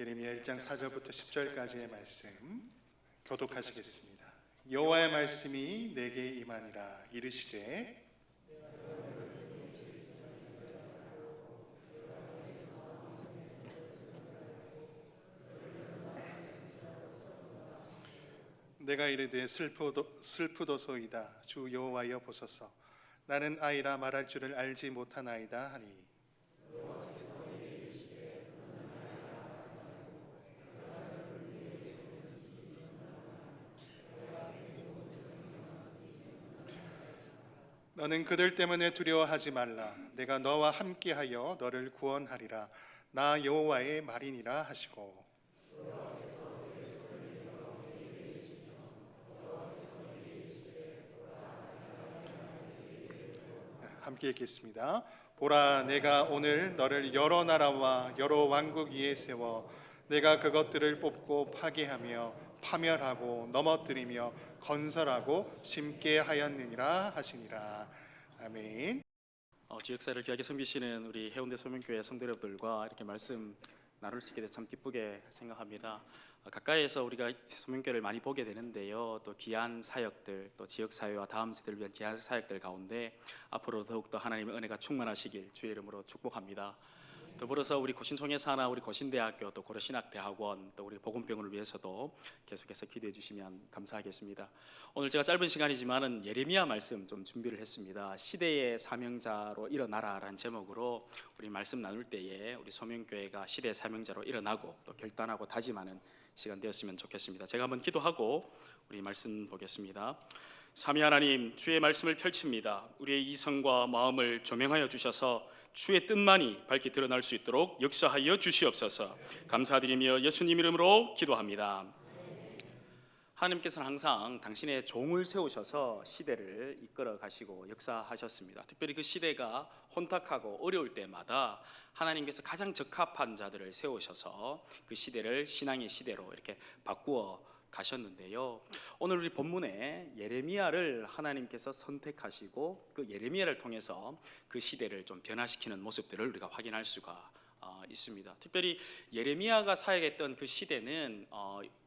예레미야 1장 4절부터 10절까지의 말씀 교독하시겠습니다. 여호와의 말씀이 내게 임하니라. 이르시되 내가 이르되 슬프도소이다. 주 여호와여 보소서. 나는 아이라 말할 줄을 알지 못하나이다 하니 너는 그들 때문에 두려워하지 말라. 내가 너와 함께하여 너를 구원하리라. 나 여호와의 말이니라 하시고. 함께 읽겠습니다. 보라, 내가 오늘 너를 여러 나라와 여러 왕국 위에 세워 내가 그것들을 뽑고 파괴하며 파멸하고 넘어뜨리며 건설하고 심게 하였느니라 하시니라. 아멘. 지역사를 귀하게 섬기시는 우리 해운대 소명교회 성도 여러분들과 이렇게 말씀 나눌 수 있게 돼서 참 기쁘게 생각합니다. 가까이에서 우리가 소명교회를 많이 보게 되는데요, 또 귀한 사역들, 또 지역사회와 다음 세대를 위한 귀한 사역들 가운데 앞으로 더욱더 하나님의 은혜가 충만하시길 주의 이름으로 축복합니다. 더불어서 우리 고신총회사나 우리 고신대학교, 또 고려신학대학원, 또 우리 복음병원을 위해서도 계속해서 기도해 주시면 감사하겠습니다. 오늘 제가 짧은 시간이지만은 예레미야 말씀 좀 준비를 했습니다. 시대의 사명자로 일어나라라는 제목으로 우리 말씀 나눌 때에 우리 소명교회가 시대의 사명자로 일어나고 또 결단하고 다짐하는 시간 되었으면 좋겠습니다. 제가 한번 기도하고 우리 말씀 보겠습니다. 삼위 하나님, 주의 말씀을 펼칩니다. 우리의 이성과 마음을 조명하여 주셔서 주의 뜻만이 밝게 드러날 수 있도록 역사하여 주시옵소서. 감사드리며 예수님 이름으로 기도합니다. 하나님께서는 항상 당신의 종을 세우셔서 시대를 이끌어 가시고 역사하셨습니다. 특별히 그 시대가 혼탁하고 어려울 때마다 하나님께서 가장 적합한 자들을 세우셔서 그 시대를 신앙의 시대로 이렇게 바꾸어 가셨는데요, 오늘 우리 본문에 예레미야를 하나님께서 선택하시고 그 예레미야를 통해서 그 시대를 좀 변화시키는 모습들을 우리가 확인할 수가 있습니다. 특별히 예레미야가 사역했던 그 시대는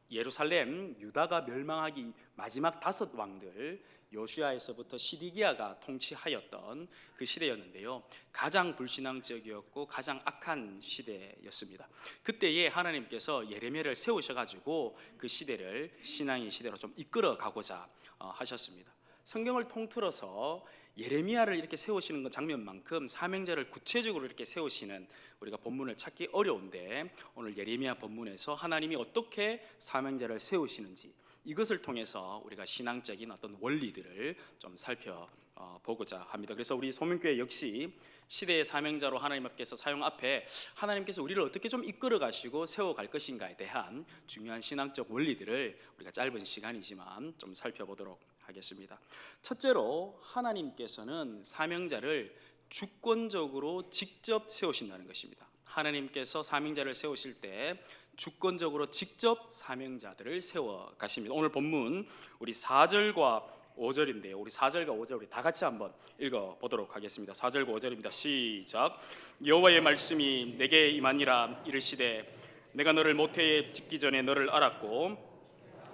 예루살렘 유다가 멸망하기 마지막 5 왕들 요시야에서부터 시디기야가 통치하였던 그 시대였는데요, 가장 불신앙적이었고 가장 악한 시대였습니다. 그때에 하나님께서 예레미야를 세우셔가지고 그 시대를 신앙의 시대로 좀 이끌어 가고자 하셨습니다. 성경을 통틀어서 예레미야를 이렇게 세우시는 것 장면만큼 사명자를 구체적으로 이렇게 세우시는 우리가 본문을 찾기 어려운데, 오늘 예레미야 본문에서 하나님이 어떻게 사명자를 세우시는지 이것을 통해서 우리가 신앙적인 어떤 원리들을 좀 살펴보고자 합니다. 그래서 우리 소명교회 역시 시대의 사명자로 하나님 앞에서 사용 앞에 하나님께서 우리를 어떻게 좀 이끌어 가시고 세워갈 것인가에 대한 중요한 신앙적 원리들을 우리가 짧은 시간이지만 좀 살펴보도록 하겠습니다. 첫째로 하나님께서는 사명자를 주권적으로 직접 세우신다는 것입니다. 하나님께서 사명자를 세우실 때 주권적으로 직접 사명자들을 세워 가십니다. 오늘 본문 우리 4절과 5절인데요, 우리 4절과 5절 우리 다 같이 한번 읽어 보도록 하겠습니다. 4절과 5절입니다. 시작. 여호와의 말씀이 내게 임하니라. 이르시되 내가 너를 모태에 짓기 전에 너를 알았고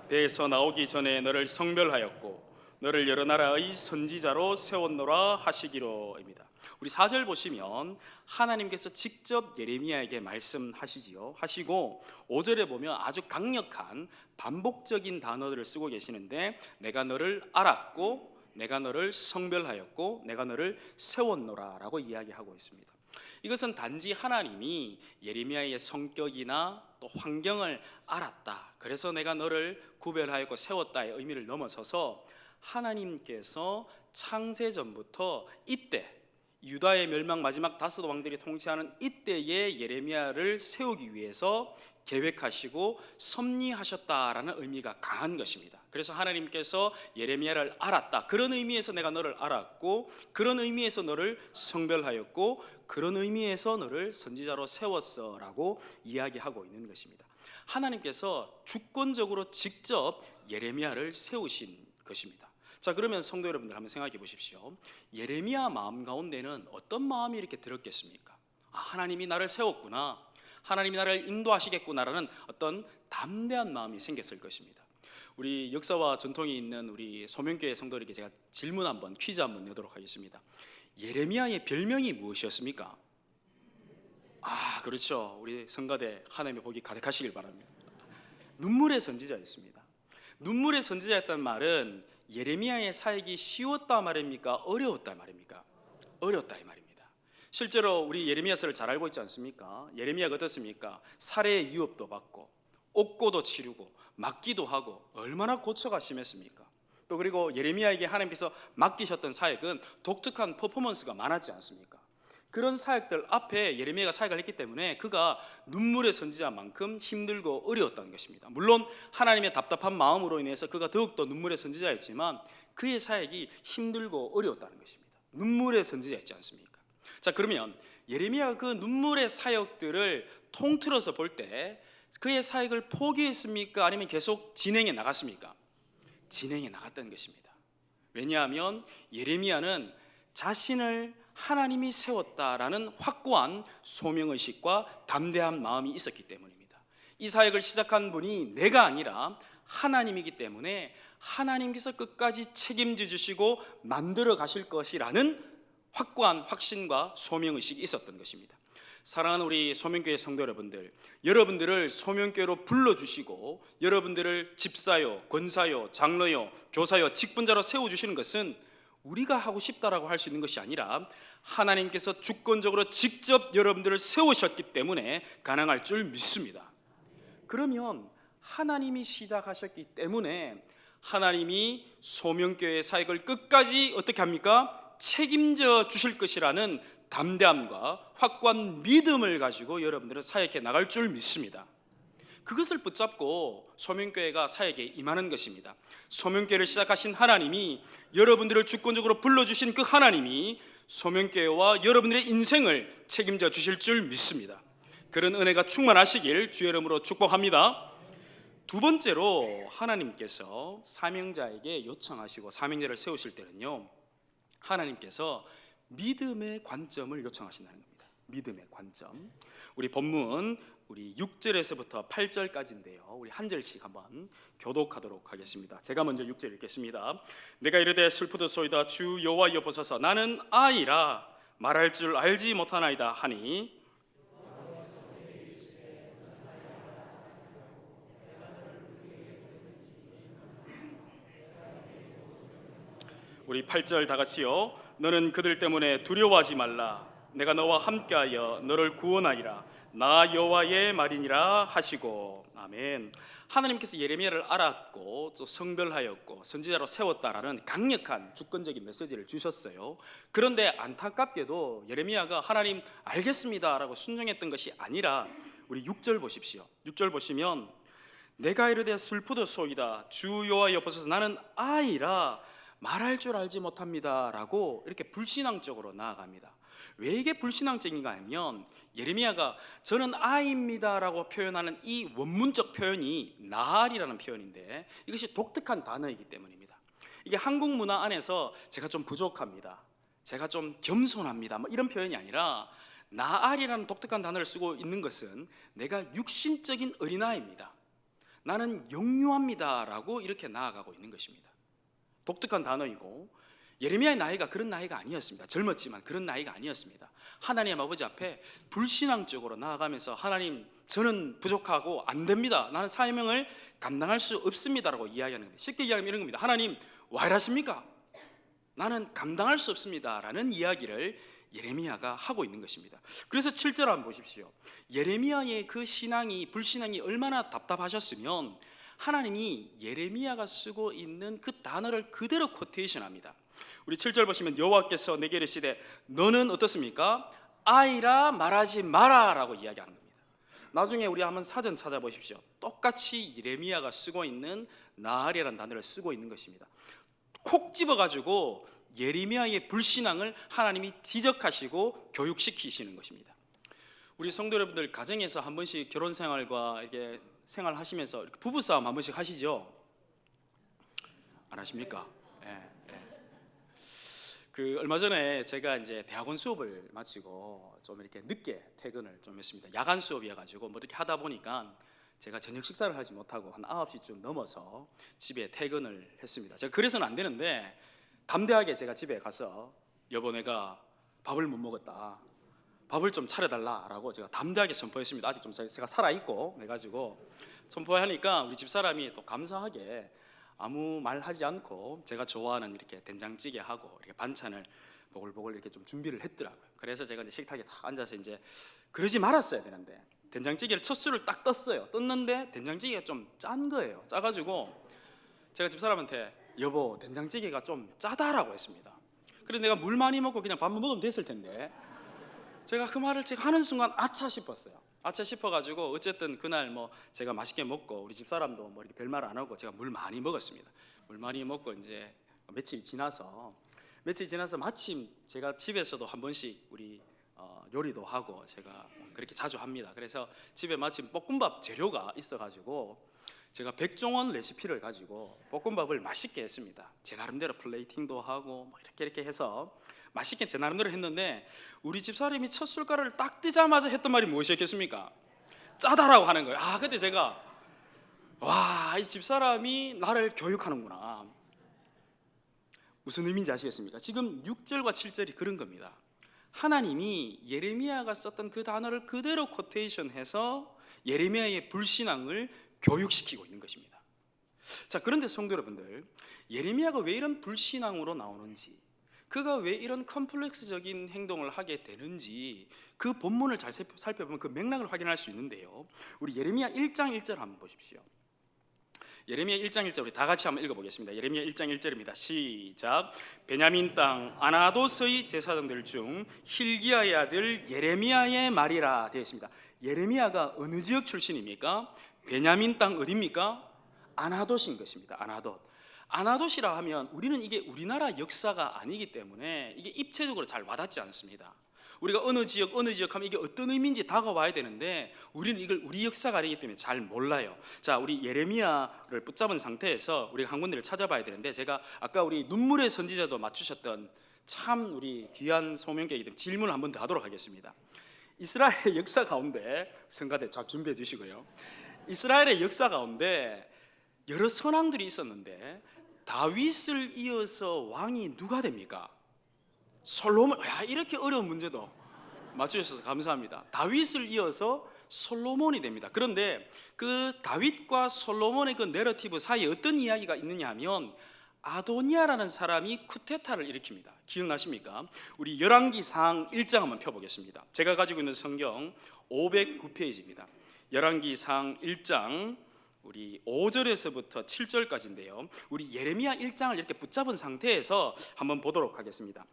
배에서 나오기 전에 너를 성별하였고 너를 여러 나라의 선지자로 세웠노라 하시기로입니다. 우리 4절 보시면 하나님께서 직접 예레미야에게 말씀하시지요. 하시고 5절에 보면 아주 강력한 반복적인 단어들을 쓰고 계시는데, 내가 너를 알았고 내가 너를 성별하였고 내가 너를 세웠노라 라고 이야기하고 있습니다. 이것은 단지 하나님이 예레미야의 성격이나 또 환경을 알았다, 그래서 내가 너를 구별하였고 세웠다의 의미를 넘어서서 하나님께서 창세 전부터 이때 유다의 멸망 마지막 5 왕들이 통치하는 이때의 예레미야를 세우기 위해서 계획하시고 섭리하셨다라는 의미가 강한 것입니다. 그래서 하나님께서 예레미야를 알았다, 그런 의미에서 내가 너를 알았고 그런 의미에서 너를 성별하였고 그런 의미에서 너를 선지자로 세웠어 라고 이야기하고 있는 것입니다. 하나님께서 주권적으로 직접 예레미야를 세우신 것입니다. 자, 그러면 성도 여러분들 한번 생각해 보십시오. 예레미야 마음 가운데는 어떤 마음이 이렇게 들었겠습니까? 하나님이 나를 세웠구나, 하나님이 나를 인도하시겠구나라는 어떤 담대한 마음이 생겼을 것입니다. 우리 역사와 전통이 있는 우리 소명교회 성도들에게 제가 질문 한번, 퀴즈 한번 내도록 하겠습니다. 예레미야의 별명이 무엇이었습니까? 그렇죠. 우리 성가대 하나님의 복이 가득하시길 바랍니다. 눈물의 선지자였습니다. 눈물의 선지자였다는 말은 예레미야의 사역이 쉬웠다 말입니까? 어려웠다 말입니까? 어려웠다 이 말입니다. 실제로 우리 예레미야서를 잘 알고 있지 않습니까? 예레미야가 어떻습니까? 살해의 유업도 받고 옥고도 치르고 맞기도 하고 얼마나 고초가 심했습니까? 또 그리고 예레미야에게 하나님께서 맡기셨던 사역은 독특한 퍼포먼스가 많았지 않습니까? 그런 사역들 앞에 예레미야가 사역을 했기 때문에 그가 눈물의 선지자만큼 힘들고 어려웠다는 것입니다. 물론 하나님의 답답한 마음으로 인해서 그가 더욱더 눈물의 선지자였지만 그의 사역이 힘들고 어려웠다는 것입니다. 눈물의 선지자였지 않습니까? 자, 그러면 예레미야가 그 눈물의 사역들을 통틀어서 볼 때 그의 사역을 포기했습니까? 아니면 계속 진행해 나갔습니까? 진행해 나갔다는 것입니다. 왜냐하면 예레미야는 자신을 하나님이 세웠다라는 확고한 소명의식과 담대한 마음이 있었기 때문입니다. 이 사역을 시작한 분이 내가 아니라 하나님이기 때문에 하나님께서 끝까지 책임져 주시고 만들어 가실 것이라는 확고한 확신과 소명의식이 있었던 것입니다. 사랑하는 우리 소명교회 성도 여러분들, 여러분들을 소명교회로 불러주시고 여러분들을 집사요, 권사요, 장로요, 교사요, 직분자로 세워주시는 것은 우리가 하고 싶다라고 할 수 있는 것이 아니라 하나님께서 주권적으로 직접 여러분들을 세우셨기 때문에 가능할 줄 믿습니다. 그러면 하나님이 시작하셨기 때문에 하나님이 소명교회의 사역을 끝까지 어떻게 합니까? 책임져 주실 것이라는 담대함과 확고한 믿음을 가지고 여러분들은 사역해 나갈 줄 믿습니다. 그것을 붙잡고 소명교회가 사역에 임하는 것입니다. 소명교회를 시작하신 하나님이, 여러분들을 주권적으로 불러주신 그 하나님이 소명교회와 여러분들의 인생을 책임져 주실 줄 믿습니다. 그런 은혜가 충만하시길 주의 이름으로 축복합니다. 두 번째로 하나님께서 사명자에게 요청하시고 사명자를 세우실 때는요, 하나님께서 믿음의 관점을 요청하신다는 겁니다. 믿음의 관점. 우리 본문 우리 6절에서부터 8절까지인데요. 우리 한 절씩 한번 교독하도록 하겠습니다. 제가 먼저 6절 읽겠습니다. 내가 이르되 슬프도소이다 주 여호와여 보소서 나는 아이라 말할 줄 알지 못하나이다 하니 우리 8절 다 같이요. 너는 그들 때문에 두려워하지 말라. 내가 너와 함께하여 너를 구원하리라. 나 여호와의 말이니라 하시고. 아멘. 하나님께서 예레미야를 알았고 또 성별하였고 선지자로 세웠다라는 강력한 주권적인 메시지를 주셨어요. 그런데 안타깝게도 예레미야가 하나님 알겠습니다라고 순종했던 것이 아니라 우리 6절 보십시오. 6절 보시면 내가 이르되 슬프도소이다 주 여호와여 보소서 나는 아이라 말할 줄 알지 못합니다라고 이렇게 불신앙적으로 나아갑니다. 왜 이게 불신앙적인가 하면 예레미야가 저는 아이입니다라고 표현하는 이 원문적 표현이 나알이라는 표현인데 이것이 독특한 단어이기 때문입니다. 이게 한국 문화 안에서 제가 좀 부족합니다, 제가 좀 겸손합니다 뭐 이런 표현이 아니라 나알이라는 독특한 단어를 쓰고 있는 것은 내가 육신적인 어린아이입니다, 나는 영유합니다라고 이렇게 나아가고 있는 것입니다. 독특한 단어이고 예레미야의 나이가 그런 나이가 아니었습니다. 젊었지만 그런 나이가 아니었습니다. 하나님 아버지 앞에 불신앙적으로 나아가면서 하나님 저는 부족하고 안 됩니다, 나는 사명을 감당할 수 없습니다라고 이야기하는 겁니다. 쉽게 이야기하면 이런 겁니다. 하나님 왜 이러십니까? 나는 감당할 수 없습니다라는 이야기를 예레미야가 하고 있는 것입니다. 그래서 7절 한번 보십시오. 예레미야의 그 신앙이 불신앙이 얼마나 답답하셨으면 하나님이 예레미야가 쓰고 있는 그 단어를 그대로 코테이션합니다. 우리 7절 보시면 여호와께서 내게 이르시되 너는 어떻습니까? 아이라 말하지 마라 라고 이야기하는 겁니다. 나중에 우리 한번 사전 찾아보십시오. 똑같이 예레미야가 쓰고 있는 나알이라는 단어를 쓰고 있는 것입니다. 콕 집어가지고 예레미야의 불신앙을 하나님이 지적하시고 교육시키시는 것입니다. 우리 성도 여러분들 가정에서 한 번씩 결혼 생활과 이렇게 생활하시면서 이렇게 부부싸움 한 번씩 하시죠? 안 하십니까? 예. 얼마 전에 제가 이제 대학원 수업을 마치고 좀 이렇게 늦게 퇴근을 좀 했습니다. 야간 수업이어가지고 뭐 이렇게 하다 보니까 제가 저녁 식사를 하지 못하고 한 9시쯤 넘어서 집에 퇴근을 했습니다. 제가 그래서는 안 되는데 담대하게 제가 집에 가서 여보 내가 밥을 못 먹었다, 밥을 좀 차려달라라고 제가 담대하게 선포했습니다. 아직 좀 제가 살아있고 해가지고 선포하니까 우리 집사람이 또 감사하게 아무 말 하지 않고 제가 좋아하는 이렇게 된장찌개하고 이렇게 반찬을 보글보글 이렇게 좀 준비를 했더라고요. 그래서 제가 이제 식탁에 딱 앉아서 이제 그러지 말았어야 되는데 된장찌개를 첫 술을 딱 떴는데 된장찌개가 좀 짠 거예요. 짜가지고 제가 집사람한테 여보 된장찌개가 좀 짜다라고 했습니다. 그래서 내가 물 많이 먹고 그냥 밥만 먹으면 됐을 텐데 제가 그 말을 제가 하는 순간 아차 싶었어요. 아차 싶어가지고 어쨌든 그날 뭐 제가 맛있게 먹고 우리 집사람도 뭐 이렇게 별말 안 하고 제가 물 많이 먹었습니다. 물 많이 먹고 이제 며칠 지나서 마침 제가 집에서도 한 번씩 우리 요리도 하고 제가 그렇게 자주 합니다. 그래서 집에 마침 볶음밥 재료가 있어가지고 제가 백종원 레시피를 가지고 볶음밥을 맛있게 했습니다. 제 나름대로 플레이팅도 하고 뭐 이렇게 해서 맛있게 제 나름대로 했는데 우리 집사람이 첫 숟가락을 딱 뜨자마자 했던 말이 무엇이었겠습니까? 짜다라고 하는 거예요. 그때 제가 와, 이 집사람이 나를 교육하는구나. 무슨 의미인지 아시겠습니까? 지금 6절과 7절이 그런 겁니다. 하나님이 예레미야가 썼던 그 단어를 그대로 코테이션해서 예레미야의 불신앙을 교육시키고 있는 것입니다. 자, 그런데 성도 여러분들, 예레미야가 왜 이런 불신앙으로 나오는지, 그가 왜 이런 컴플렉스적인 행동을 하게 되는지 그 본문을 잘 살펴보면 그 맥락을 확인할 수 있는데요. 우리 예레미야 1장 1절 한번 보십시오. 예레미야 1장 1절 우리 다 같이 한번 읽어보겠습니다. 예레미야 1장 1절입니다. 시작. 베냐민 땅 아나도스의 제사장들 중 hil기야의 아들 예레미야의 말이라 되어 있습니다. 예레미야가 어느 지역 출신입니까? 베냐민 땅 어디입니까? 아나돗인 것입니다. 아나돗이라 하면 우리는 이게 우리나라 역사가 아니기 때문에 이게 입체적으로 잘 와닿지 않습니다. 우리가 어느 지역 하면 이게 어떤 의미인지 다가와야 되는데 우리는 이걸 우리 역사가 아니기 때문에 잘 몰라요. 자, 우리 예레미야를 붙잡은 상태에서 우리가 한 군데를 찾아봐야 되는데 제가 아까 우리 눈물의 선지자도 맞추셨던 참 우리 귀한 소명객이기 때문에 질문을 한 번 더 하도록 하겠습니다. 이스라엘의 역사 가운데 성가대 잘 준비해 주시고요. 이스라엘의 역사 가운데 여러 선왕들이 있었는데 다윗을 이어서 왕이 누가 됩니까? 솔로몬. 이렇게 어려운 문제도 맞추셔서 감사합니다. 다윗을 이어서 솔로몬이 됩니다. 그런데 그 다윗과 솔로몬의 그 내러티브 사이에 어떤 이야기가 있느냐 하면 아도니아라는 사람이 쿠데타를 일으킵니다. 기억나십니까? 우리 열왕기상 1장 한번 펴보겠습니다. 제가 가지고 있는 성경 509페이지입니다. 열왕기상 1장 우리 5절에서부터 7절까지인데요. 우리 예레미야 1장을 이렇게 붙잡은 상태에서 한번 보도록 하겠습니다.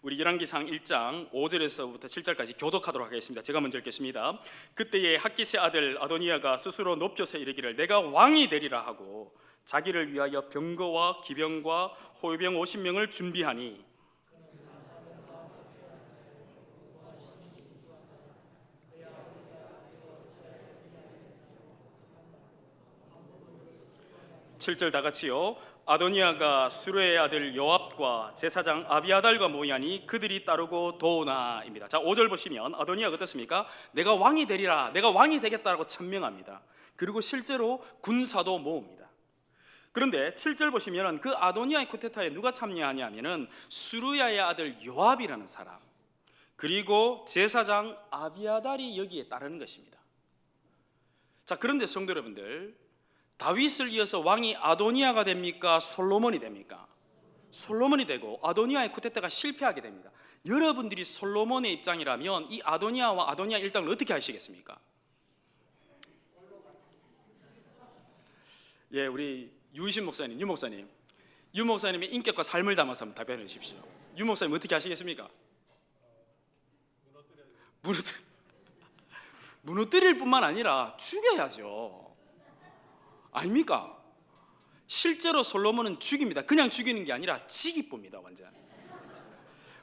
우리 열왕기상 1장 5절에서부터 7절까지 교독하도록 하겠습니다. 제가 먼저 읽겠습니다. 그때에 핫기스의 아들 아도니아가 스스로 높여서 이르기를 내가 왕이 되리라 하고 자기를 위하여 병거와 기병과 호위병 50명을 준비하니 칠 절 다 같이요. 아도니아가 수레의 아들 요압과 제사장 아비아달과 모이하니 그들이 따르고 도우나입니다. 자, 5절 보시면 아도니아가 어떻습니까? 내가 왕이 되리라, 내가 왕이 되겠다라고 천명합니다. 그리고 실제로 군사도 모읍니다. 그런데 7절 보시면 그 아도니아의 쿠데타에 누가 참여하냐면은 수르야의 아들 요압이라는 사람, 그리고 제사장 아비아달이 여기에 따르는 것입니다. 자, 그런데 성도 여러분들, 다윗을 이어서 왕이 아도니아가 됩니까? 솔로몬이 됩니까? 솔로몬이 되고 아도니아의 쿠데타가 실패하게 됩니다. 여러분들이 솔로몬의 입장이라면 이 아도니아와 아도니아 일당을 어떻게 하시겠습니까? 예, 우리 유이신 목사님, 유 목사님의 인격과 삶을 담아서 한번 답변해 주십시오. 유 목사님 어떻게 하시겠습니까? 무너뜨릴 뿐만 아니라 죽여야죠. 아닙니까? 실제로 솔로몬은 죽입니다. 그냥 죽이는 게 아니라 치기법입니다. 완전.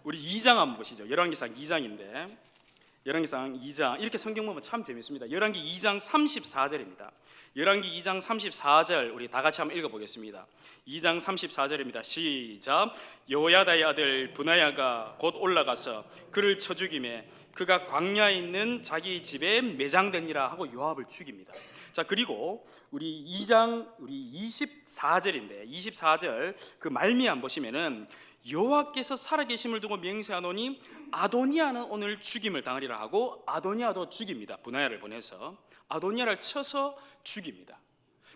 우리 2장 한번 보시죠. 열왕기상 2장인데 열왕기상 2장, 이렇게 성경 보면 참 재밌습니다. 열왕기 2장 34절입니다. 열왕기 2장 34절 우리 다 같이 한번 읽어보겠습니다. 2장 34절입니다. 시작. 여호야다의 아들 분하야가 곧 올라가서 그를 쳐 죽이매 그가 광야에 있는 자기 집에 매장되니라 하고 요압을 죽입니다. 자, 그리고 우리 2장 우리 24절인데 24절 그 말미암 보시면은 여호와께서 살아계심을 두고 맹세하노니 아도니아는 오늘 죽임을 당하리라 하고 아도니아도 죽입니다. 분하야를 보내서 아도니아를 쳐서 죽입니다.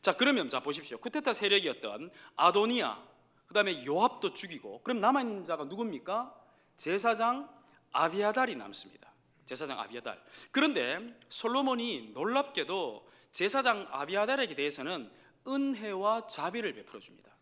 자, 그러면 자 보십시오. 쿠데타 세력이었던 아도니아, 그 다음에 요압도 죽이고, 그럼 남아있는 자가 누굽니까? 제사장 아비아달이 남습니다. 제사장 아비아달. 그런데 솔로몬이 놀랍게도 제사장 아비아달에게 대해서는 은혜와 자비를 베풀어 줍니다.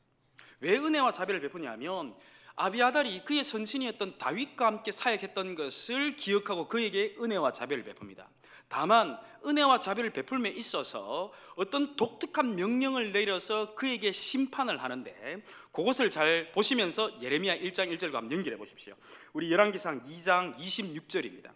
왜 은혜와 자비를 베푸냐면 아비아달이 그의 선친이었던 다윗과 함께 사역했던 것을 기억하고 그에게 은혜와 자비를 베풉니다. 다만 은혜와 자비를 베풀음에 있어서 어떤 독특한 명령을 내려서 그에게 심판을 하는데, 그것을 잘 보시면서 예레미야 1장 1절과 한번 연결해 보십시오. 우리 열왕기상 2장 26절입니다.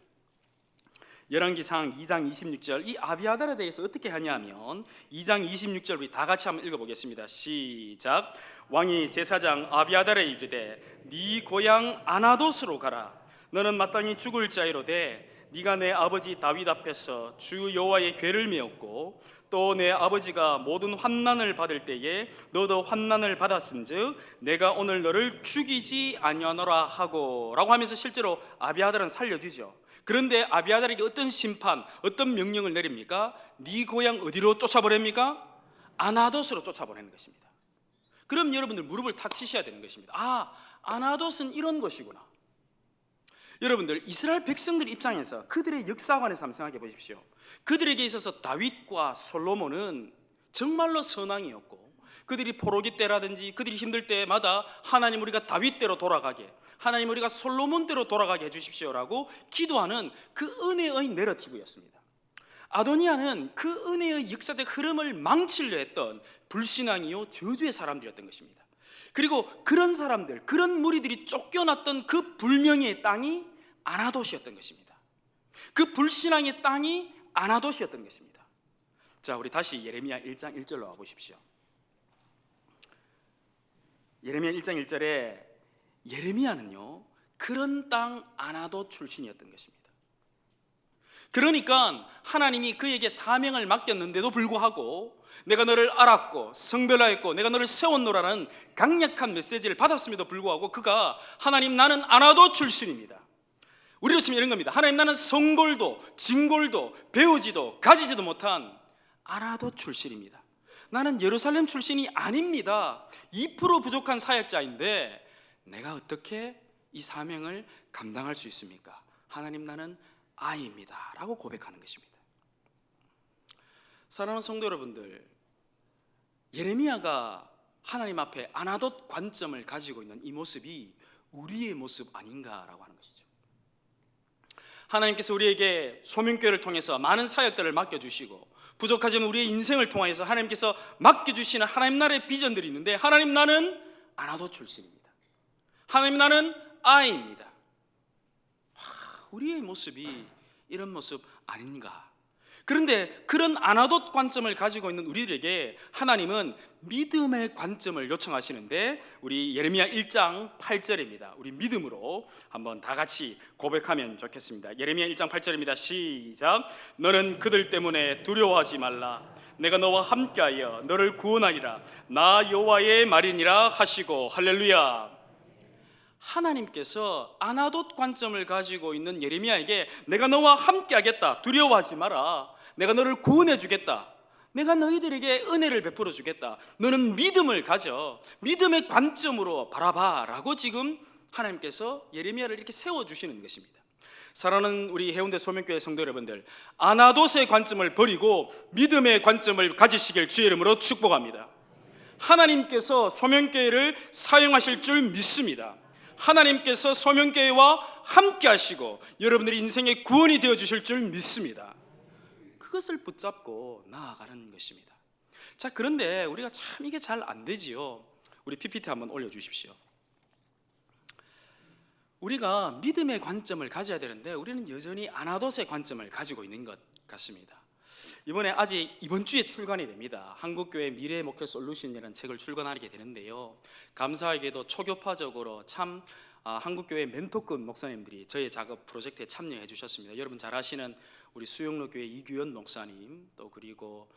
열왕기상 2장 26절, 이 아비아달에 대해서 어떻게 하냐면 2장 26절 우리 다 같이 한번 읽어보겠습니다. 시작. 왕이 제사장 아비아달에 이르되 네 고향 아나돗으로 가라. 너는 마땅히 죽을 자이로되 네가 내 아버지 다윗 앞에서 주 여호와의 궤를 메었고 또 내 아버지가 모든 환난을 받을 때에 너도 환난을 받았은즉 내가 오늘 너를 죽이지 아니하노라 하고 라고 하면서 실제로 아비아달은 살려주죠. 그런데 아비아달에게 어떤 심판, 어떤 명령을 내립니까? 네 고향 어디로 쫓아보냅니까? 아나돗으로 쫓아보내는 것입니다. 그럼 여러분들 무릎을 탁 치셔야 되는 것입니다. 아, 아나돗은 이런 것이구나. 여러분들, 이스라엘 백성들 입장에서 그들의 역사관에서 한번 생각해 보십시오. 그들에게 있어서 다윗과 솔로몬은 정말로 선왕이었고, 그들이 포로기 때라든지 그들이 힘들 때마다 하나님 우리가 다윗대로 돌아가게, 하나님 우리가 솔로몬대로 돌아가게 해주십시오라고 기도하는 그 은혜의 내러티브였습니다. 아도니아는 그 은혜의 역사적 흐름을 망치려 했던 불신앙이요 저주의 사람들이었던 것입니다. 그리고 그런 사람들, 그런 무리들이 쫓겨났던 그 불명예의 땅이 아나돗이었던 것입니다. 그 불신앙의 땅이 아나돗이었던 것입니다. 자, 우리 다시 예레미야 1장 1절로 와보십시오. 예레미야 1장 1절에 예레미야는요 그런 땅 아나돗 출신이었던 것입니다. 그러니까 하나님이 그에게 사명을 맡겼는데도 불구하고 내가 너를 알았고 성별하였고 내가 너를 세웠노라는 강력한 메시지를 받았음에도 불구하고 그가 하나님 나는 아나돗 출신입니다. 우리로 치면 이런 겁니다. 하나님 나는 성골도 진골도 배우지도 가지지도 못한 아나돗 출신입니다. 나는 예루살렘 출신이 아닙니다. 2% 부족한 사역자인데 내가 어떻게 이 사명을 감당할 수 있습니까? 하나님 나는 아이입니다 라고 고백하는 것입니다. 사랑하는 성도 여러분들, 예레미야가 하나님 앞에 아나돗 관점을 가지고 있는 이 모습이 우리의 모습 아닌가라고 하는 것이죠. 하나님께서 우리에게 소명교회를 통해서 많은 사역들을 맡겨주시고 부족하지만 우리의 인생을 통해서 하나님께서 맡겨주시는 하나님 나라의 비전들이 있는데, 하나님 나는 아나돗 출신입니다. 하나님 나는 아이입니다. 우리의 모습이 이런 모습 아닌가. 그런데 그런 아나돗 관점을 가지고 있는 우리들에게 하나님은 믿음의 관점을 요청하시는데, 우리 예레미야 1장 8절입니다. 우리 믿음으로 한번 다 같이 고백하면 좋겠습니다. 예레미야 1장 8절입니다. 시작. 너는 그들 때문에 두려워하지 말라. 내가 너와 함께하여 너를 구원하리라. 나 여호와의 말이니라 하시고. 할렐루야. 하나님께서 아나돗 관점을 가지고 있는 예레미야에게 내가 너와 함께하겠다, 두려워하지 마라, 내가 너를 구원해 주겠다, 내가 너희들에게 은혜를 베풀어 주겠다, 너는 믿음을 가져, 믿음의 관점으로 바라봐 라고 지금 하나님께서 예레미야를 이렇게 세워주시는 것입니다. 사랑하는 우리 해운대 소명교회 성도 여러분들, 아나돗의 관점을 버리고 믿음의 관점을 가지시길 주의 이름으로 축복합니다. 하나님께서 소명교회를 사용하실 줄 믿습니다. 하나님께서 소명교회와 함께 하시고 여러분들의 인생의 구원이 되어주실 줄 믿습니다. 그것을 붙잡고 나아가는 것입니다. 자, 그런데 우리가 참 이게 잘 안 되지요. 우리 PPT 한번 올려주십시오. 우리가 믿음의 관점을 가져야 되는데 우리는 여전히 아나돗의 관점을 가지고 있는 것 같습니다. 이번에 아직 이번 주에 출간이 됩니다. 한국교회 미래 목회 솔루션이라는 책을 출간하게 되는데요. 감사하게도 초교파적으로 참 한국교회 멘토급 목사님들이 저의 작업 프로젝트에 참여해 주셨습니다. 여러분 잘 아시는 우리 수영로교회 이규현 목사님, 또 그리고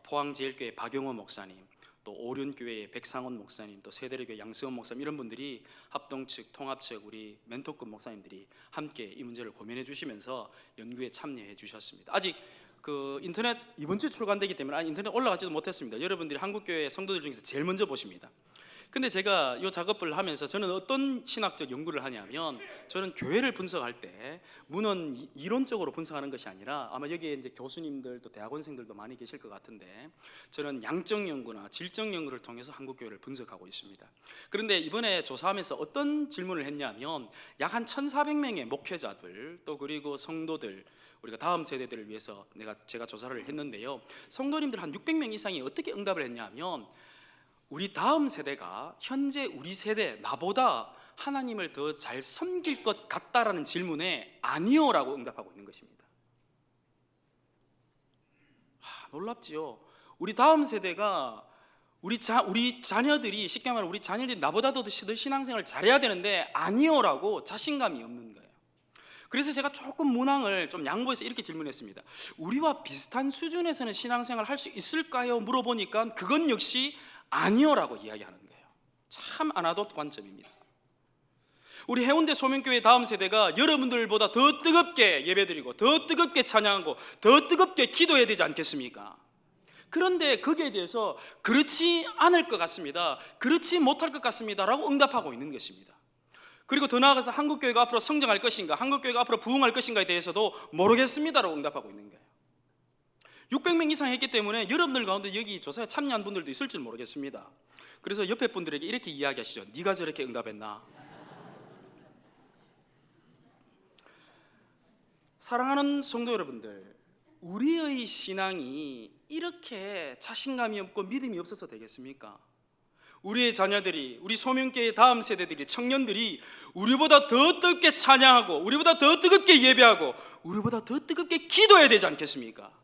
포항제일교회 박용호 목사님, 또 오륜교회의 백상원 목사님, 또 세대리교회 양승원 목사님, 이런 분들이 합동측, 통합측 우리 멘토급 목사님들이 함께 이 문제를 고민해 주시면서 연구에 참여해 주셨습니다. 아직 그 인터넷 이번 주에 출간되기 때문에 인터넷 올라가지도 못했습니다. 여러분들이 한국교회 성도들 중에서 제일 먼저 보십니다. 근데 제가 이 작업을 하면서 저는 어떤 신학적 연구를 하냐면, 저는 교회를 분석할 때 문헌 이론적으로 분석하는 것이 아니라, 아마 여기에 이제 교수님들 또 대학원생들도 많이 계실 것 같은데, 저는 양적 연구나 질적 연구를 통해서 한국 교회를 분석하고 있습니다. 그런데 이번에 조사하면서 어떤 질문을 했냐면, 약 한 1,400명의 목회자들, 또 그리고 성도들, 우리가 다음 세대들을 위해서 제가 조사를 했는데요. 성도님들 한 600명 이상이 어떻게 응답을 했냐면, 우리 다음 세대가 현재 우리 세대 나보다 하나님을 더 잘 섬길 것 같다라는 질문에 아니요라고 응답하고 있는 것입니다. 놀랍지요. 우리 다음 세대가 우리 자녀들이, 쉽게 말하면 우리 자녀들이 나보다 더 신앙생활을 잘해야 되는데 아니요라고 자신감이 없는 거예요. 그래서 제가 조금 문항을 좀 양보해서 이렇게 질문했습니다. 우리와 비슷한 수준에서는 신앙생활을 할 수 있을까요? 물어보니까 그건 역시 아니요라고 이야기하는 거예요. 참 아나돗 관점입니다. 우리 해운대 소명교회 다음 세대가 여러분들보다 더 뜨겁게 예배드리고 더 뜨겁게 찬양하고 더 뜨겁게 기도해야 되지 않겠습니까? 그런데 거기에 대해서 그렇지 않을 것 같습니다, 그렇지 못할 것 같습니다 라고 응답하고 있는 것입니다. 그리고 더 나아가서 한국교회가 앞으로 성장할 것인가, 한국교회가 앞으로 부흥할 것인가에 대해서도 모르겠습니다라고 응답하고 있는 거예요. 600명 이상 했기 때문에 여러분들 가운데 여기 조사에 참여한 분들도 있을 줄 모르겠습니다. 그래서 옆에 분들에게 이렇게 이야기하시죠. 네가 저렇게 응답했나? 사랑하는 성도 여러분들, 우리의 신앙이 이렇게 자신감이 없고 믿음이 없어서 되겠습니까? 우리의 자녀들이, 우리 소명교회 다음 세대들이, 청년들이 우리보다 더 뜨겁게 찬양하고 우리보다 더 뜨겁게 예배하고 우리보다 더 뜨겁게 기도해야 되지 않겠습니까?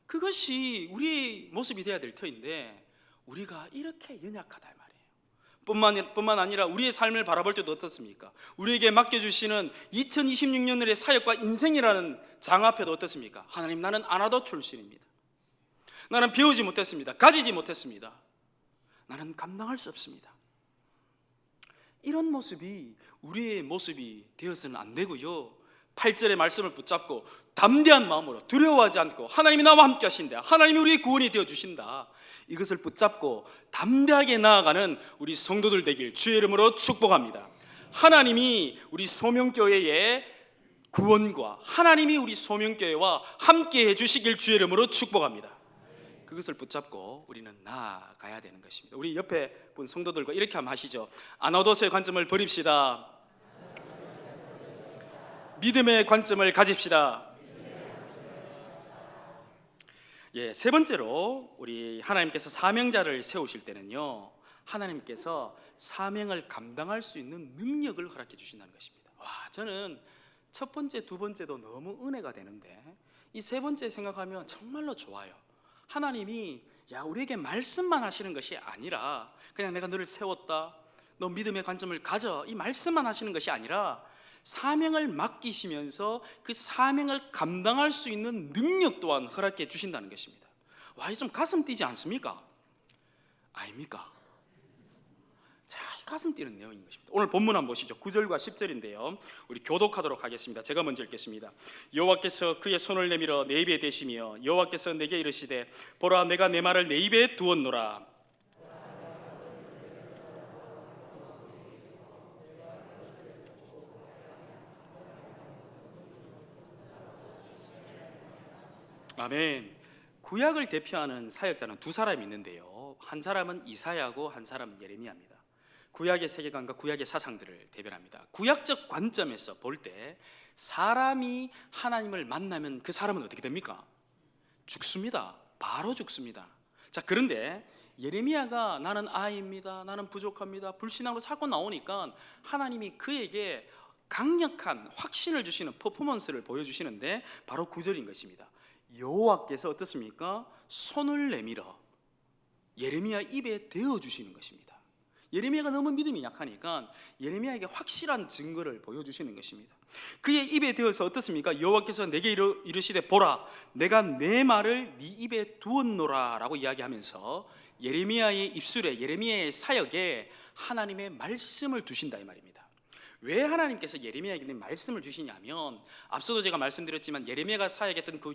그것이 우리의 모습이 되어야 될 터인데 우리가 이렇게 연약하다 이 말이에요. 뿐만 아니라 우리의 삶을 바라볼 때도 어떻습니까? 우리에게 맡겨주시는 2026년의 사역과 인생이라는 장 앞에도 어떻습니까? 하나님, 나는 아나돗 출신입니다. 나는 배우지 못했습니다. 가지지 못했습니다. 나는 감당할 수 없습니다. 이런 모습이 우리의 모습이 되어서는 안 되고요. 8절의 말씀을 붙잡고 담대한 마음으로 두려워하지 않고 하나님이 나와 함께 하신다, 하나님이 우리의 구원이 되어주신다, 이것을 붙잡고 담대하게 나아가는 우리 성도들 되길 주의 이름으로 축복합니다. 하나님이 우리 소명교회의 구원과 하나님이 우리 소명교회와 함께 해주시길 주의 이름으로 축복합니다. 그것을 붙잡고 우리는 나아가야 되는 것입니다. 우리 옆에 분 성도들과 이렇게 한번 하시죠. 아나돗의 관점을 버립시다. 믿음의 관점을 가집시다. 세 번째로 우리 하나님께서 사명자를 세우실 때는요, 하나님께서 사명을 감당할 수 있는 능력을 허락해 주신다는 것입니다. 저는 첫 번째, 두 번째도 너무 은혜가 되는데 이 세 번째 생각하면 정말로 좋아요. 하나님이 우리에게 말씀만 하시는 것이 아니라, 그냥 내가 너를 세웠다, 너 믿음의 관점을 가져, 이 말씀만 하시는 것이 아니라 사명을 맡기시면서 그 사명을 감당할 수 있는 능력 또한 허락해 주신다는 것입니다. 이게 좀 가슴 뛰지 않습니까? 아닙니까? 자, 가슴 뛰는 내용인 것입니다. 오늘 본문 한번 보시죠. 9절과 10절인데요 우리 교독하도록 하겠습니다. 제가 먼저 읽겠습니다. 여호와께서 그의 손을 내밀어 내 입에 대시며 여호와께서 내게 이르시되 보라, 내가 내 말을 내 입에 두었노라. 아멘. 구약을 대표하는 사역자는 두 사람이 있는데요, 한 사람은 이사야고 한 사람은 예레미야입니다. 구약의 세계관과 구약의 사상들을 대변합니다. 구약적 관점에서 볼 때 사람이 하나님을 만나면 그 사람은 어떻게 됩니까? 죽습니다. 바로 죽습니다. 자, 그런데 예레미야가 나는 아이입니다, 나는 부족합니다, 불신앙으로 자꾸 나오니까 하나님이 그에게 강력한 확신을 주시는 퍼포먼스를 보여주시는데 바로 9절인 것입니다. 여호와께서 어떻습니까? 손을 내밀어 예레미야 입에 대어주시는 것입니다. 예레미야가 너무 믿음이 약하니까 예레미야에게 확실한 증거를 보여주시는 것입니다. 그의 입에 대어서 어떻습니까? 여호와께서 내게 이르시되 보라, 내가 내 말을 네 입에 두었노라 라고 이야기하면서 예레미야의 입술에, 예레미야의 사역에 하나님의 말씀을 두신다 이 말입니다. 왜 하나님께서 예레미야에게 말씀을 주시냐면, 앞서도 제가 말씀드렸지만 예레미야가 사역했던 그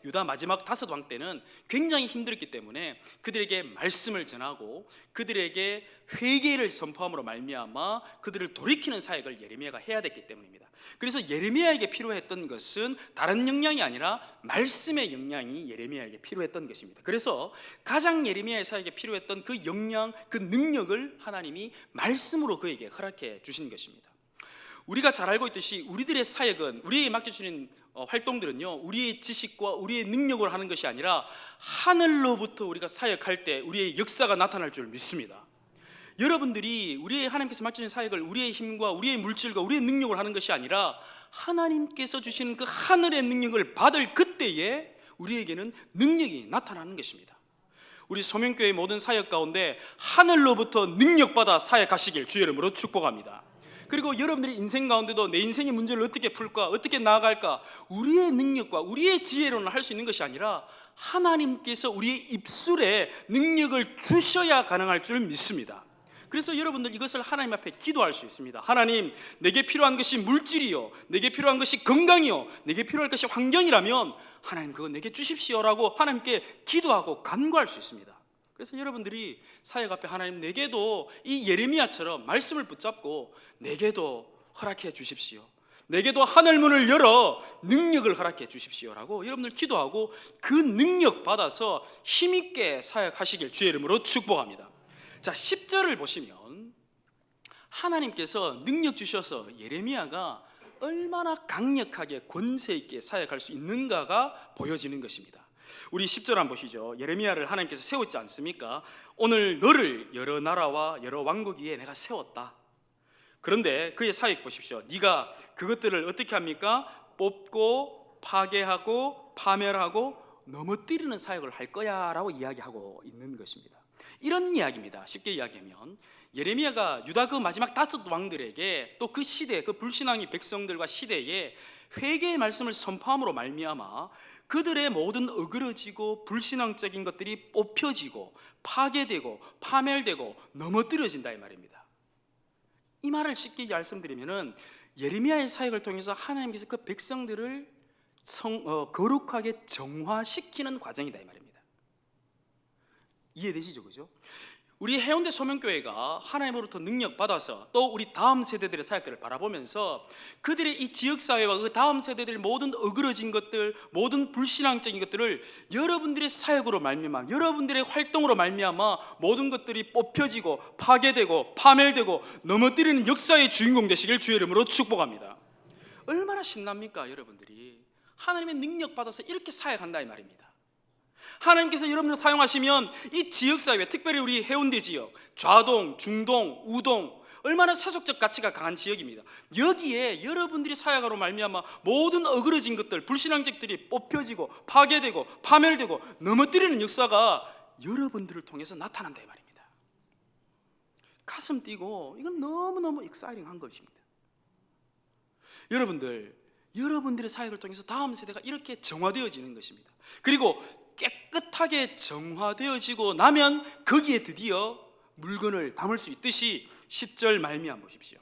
유다 마지막 5왕 때는 굉장히 힘들었기 때문에 그들에게 말씀을 전하고 그들에게 회개를 선포함으로 말미암아 그들을 돌이키는 사역을 예레미야가 해야 됐기 때문입니다. 그래서 예레미야에게 필요했던 것은 다른 역량이 아니라 말씀의 역량이 예레미야에게 필요했던 것입니다. 그래서 가장 예레미야의 사역에 필요했던 그 역량, 그 능력을 하나님이 말씀으로 그에게 허락해 주신 것입니다. 우리가 잘 알고 있듯이 우리들의 사역은, 우리에게 맡겨주시는 활동들은요, 우리의 지식과 우리의 능력으로 하는 것이 아니라 하늘로부터 우리가 사역할 때 우리의 역사가 나타날 줄 믿습니다. 여러분들이 우리의 하나님께서 맡겨주신 사역을 우리의 힘과 우리의 물질과 우리의 능력으로 하는 것이 아니라 하나님께서 주시는 그 하늘의 능력을 받을 그때에 우리에게는 능력이 나타나는 것입니다. 우리 소명교회의 모든 사역 가운데 하늘로부터 능력받아 사역하시길 주의 이름으로 축복합니다. 그리고 여러분들의 인생 가운데도 내 인생의 문제를 어떻게 풀까, 어떻게 나아갈까, 우리의 능력과 우리의 지혜로는 할 수 있는 것이 아니라 하나님께서 우리의 입술에 능력을 주셔야 가능할 줄 믿습니다. 그래서 여러분들 이것을 하나님 앞에 기도할 수 있습니다. 하나님, 내게 필요한 것이 물질이요, 내게 필요한 것이 건강이요, 내게 필요할 것이 환경이라면 하나님 그거 내게 주십시오라고 하나님께 기도하고 간구할 수 있습니다. 그래서 여러분들이 사역 앞에 하나님, 내게도 이 예레미야처럼 말씀을 붙잡고 내게도 허락해 주십시오, 내게도 하늘 문을 열어 능력을 허락해 주십시오라고 여러분들 기도하고 그 능력 받아서 힘있게 사역하시길 주의 이름으로 축복합니다. 자, 10절을 보시면 하나님께서 능력 주셔서 예레미야가 얼마나 강력하게 권세 있게 사역할 수 있는가가 보여지는 것입니다. 우리 10절 한번 보시죠. 예레미야를 하나님께서 세웠지 않습니까? 오늘 너를 여러 나라와 여러 왕국 위에 내가 세웠다. 그런데 그의 사역 보십시오. 네가 그것들을 어떻게 합니까? 뽑고 파괴하고 파멸하고 넘어뜨리는 사역을 할 거야 라고 이야기하고 있는 것입니다. 이런 이야기입니다. 쉽게 이야기하면 예레미야가 유다 그 마지막 5 왕들에게 또 그 시대, 그 불신앙의 백성들과 시대에 회개의 말씀을 선포함으로 말미암아 그들의 모든 어그러지고 불신앙적인 것들이 뽑혀지고 파괴되고 파멸되고 넘어뜨려진다 이 말입니다. 이 말을 쉽게 말씀드리면은 예레미야의 사역을 통해서 하나님께서 그 백성들을 거룩하게 정화시키는 과정이다 이 말입니다. 이해되시죠? 그죠? 우리 해운대 소명교회가 하나님으로부터 능력 받아서 또 우리 다음 세대들의 사역들을 바라보면서 그들의 이 지역사회와 그 다음 세대들의 모든 어그러진 것들, 모든 불신앙적인 것들을 여러분들의 사역으로 말미암아, 여러분들의 활동으로 말미암아 모든 것들이 뽑혀지고 파괴되고 파멸되고 넘어뜨리는 역사의 주인공 되시길 주의 이름으로 축복합니다. 얼마나 신납니까? 여러분들이 하나님의 능력 받아서 이렇게 사역한다 이 말입니다. 하나님께서 여러분들 사용하시면 이 지역사회, 특별히 우리 해운대 지역, 좌동, 중동, 우동, 얼마나 세속적 가치가 강한 지역입니다. 여기에 여러분들이 사역으로 말미암아 모든 어그러진 것들, 불신앙적들이 뽑혀지고 파괴되고 파멸되고 넘어뜨리는 역사가 여러분들을 통해서 나타난다 이 말입니다. 가슴 뛰고 이건 너무너무 익사이팅한 것입니다. 여러분들의 사역을 통해서 다음 세대가 이렇게 정화되어지는 것입니다. 그리고 깨끗하게 정화되어지고 나면 거기에 드디어 물건을 담을 수 있듯이 10절 말미암아 보십시오.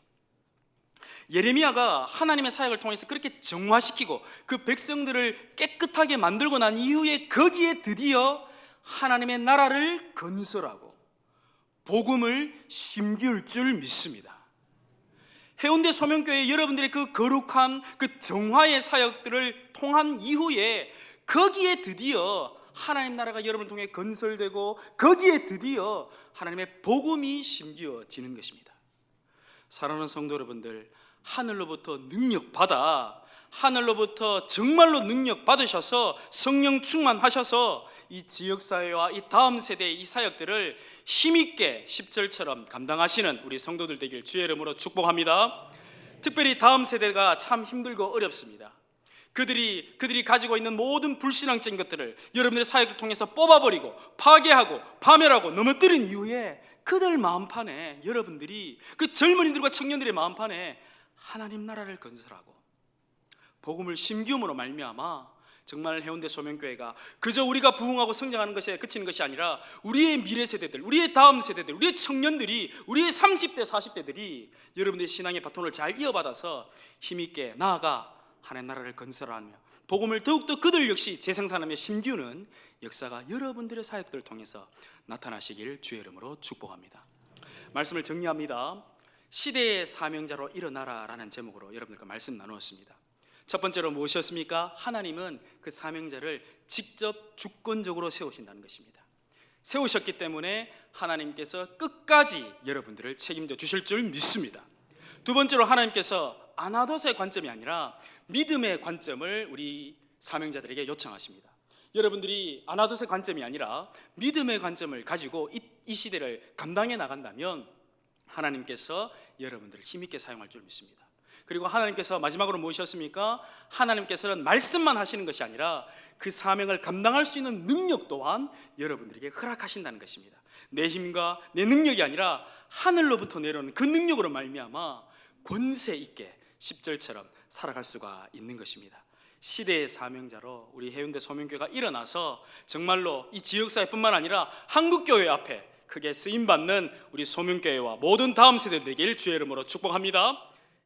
예레미야가 하나님의 사역을 통해서 그렇게 정화시키고 그 백성들을 깨끗하게 만들고 난 이후에 거기에 드디어 하나님의 나라를 건설하고 복음을 심기울 줄 믿습니다. 해운대 소명교회 여러분들의 그 거룩한 그 정화의 사역들을 통한 이후에 거기에 드디어 하나님 나라가 여러분을 통해 건설되고 거기에 드디어 하나님의 복음이 심기어지는 것입니다. 사랑하는 성도 여러분들, 하늘로부터 능력 받아 하늘로부터 정말로 능력 받으셔서 성령 충만하셔서 이 지역사회와 이 다음 세대의 이 사역들을 힘있게 10절처럼 감당하시는 우리 성도들 되길 주의 이름으로 축복합니다. 특별히 다음 세대가 참 힘들고 어렵습니다. 그들이 가지고 있는 모든 불신앙적인 것들을 여러분들의 사역을 통해서 뽑아버리고 파괴하고 파멸하고 넘어뜨린 이후에 그들 마음판에 여러분들이 그 젊은이들과 청년들의 마음판에 하나님 나라를 건설하고 복음을 심기움으로 말미암아 정말 해운대 소명교회가 그저 우리가 부흥하고 성장하는 것에 그치는 것이 아니라 우리의 미래 세대들, 우리의 다음 세대들, 우리의 청년들이, 우리의 30대, 40대들이 여러분들의 신앙의 바톤을 잘 이어받아서 힘있게 나아가 하나님 나라를 건설하며 복음을 더욱더 그들 역시 재생산하며 심기우는 역사가 여러분들의 사역들을 통해서 나타나시길 주의 이름으로 축복합니다. 말씀을 정리합니다. 시대의 사명자로 일어나라라는 제목으로 여러분들과 말씀 나누었습니다. 첫 번째로 무엇이었습니까? 하나님은 그 사명자를 직접 주권적으로 세우신다는 것입니다. 세우셨기 때문에 하나님께서 끝까지 여러분들을 책임져 주실 줄 믿습니다. 두 번째로 하나님께서 아나도스의 관점이 아니라 믿음의 관점을 우리 사명자들에게 요청하십니다. 여러분들이 아나도스의 관점이 아니라 믿음의 관점을 가지고 이 시대를 감당해 나간다면 하나님께서 여러분들을 힘있게 사용할 줄 믿습니다. 그리고 하나님께서 마지막으로 무엇이었습니까? 하나님께서는 말씀만 하시는 것이 아니라 그 사명을 감당할 수 있는 능력 또한 여러분들에게 허락하신다는 것입니다. 내 힘과 내 능력이 아니라 하늘로부터 내려오는 그 능력으로 말미암아 권세 있게 10절처럼 살아갈 수가 있는 것입니다. 시대의 사명자로 우리 해운대 소명교회가 일어나서 정말로 이 지역사회뿐만 아니라 한국교회 앞에 크게 쓰임받는 우리 소명교회와 모든 다음 세대들 되길 주의 이름으로 축복합니다.